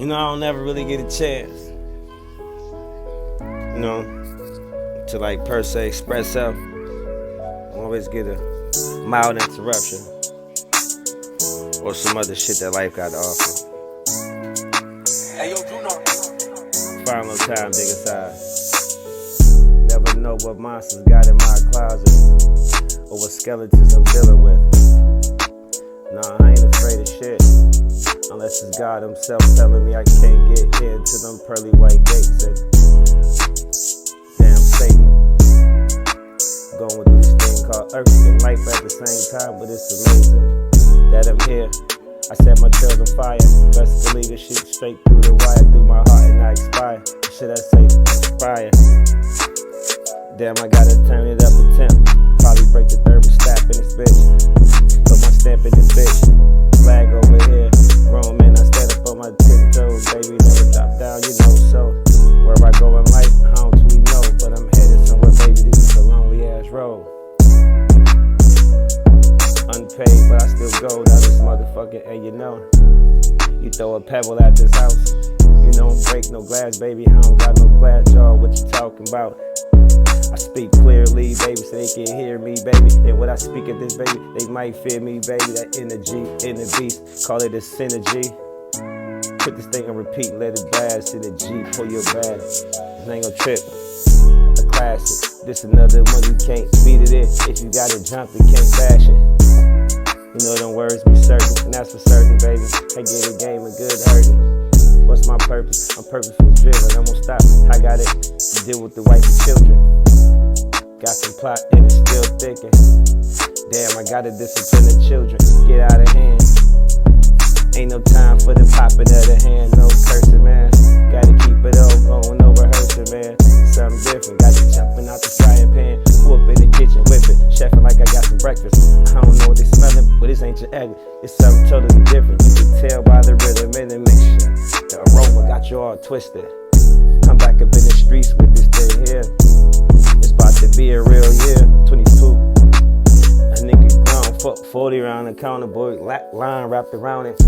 I don't never really get a chance, to like per se express self. I always get a mild interruption or some other shit that life got to offer. Hey, yo, Juno. Find no time, dig aside. Never know what monsters got in my closet or what skeletons I'm dealing with. Nah, I ain't afraid of shit, unless it's God himself telling me I can't get into them pearly white gates. And damn Satan, going through this thing called earth and life at the same time, but it's amazing that I'm here. I set my trails on fire, best believe this shit straight through the wire, through my heart and I expire. Should I say expire? Damn, I gotta turn it up a temp. Probably break the thermostat in this bitch. Put my stamp in this bitch. Flag over here. Grown man, I stand up on my 10 toes. Baby, never drop down, so where I go in life, I don't truly know. But I'm headed somewhere, baby, this is a lonely ass road. Unpaid, but I still go down this motherfucker. And you throw a pebble at this house, don't break no glass, baby. I don't got no glass jaw, what you talking about? I speak clearly, baby, so they can hear me, baby. And when I speak at this, baby, they might fear me, baby. That energy in the beast, call it a synergy. Put this thing on repeat, let it blast in the G, pull your bag. This ain't gon' trip, a classic. This another one, you can't beat it in. If you gotta jump, you can't bash it. Them words be certain, and that's for certain, baby. I get a game of good hurting. What's my purpose? I'm purposeful driven, I won't stop. I got it to deal with the wife and children. Got some plot and it's still thinking. Damn, I gotta discipline the children. Get out of hand. Ain't no time for the popping of the hand, no cursing, man. Gotta keep it all going, no rehearsing, man. Something different, got it jumping out the frying pan. Whoop in the kitchen, whip it, chefing like I got some breakfast. I don't know what they smelling, but this ain't your egg. It's something totally different. You can tell by the rhythm and the mixture. The aroma got you all twisted. I'm back up in the streets with this thing here. It's about to be a real year. 22. A nigga grown, fuck 40 around the counter, boy. Line wrapped around it.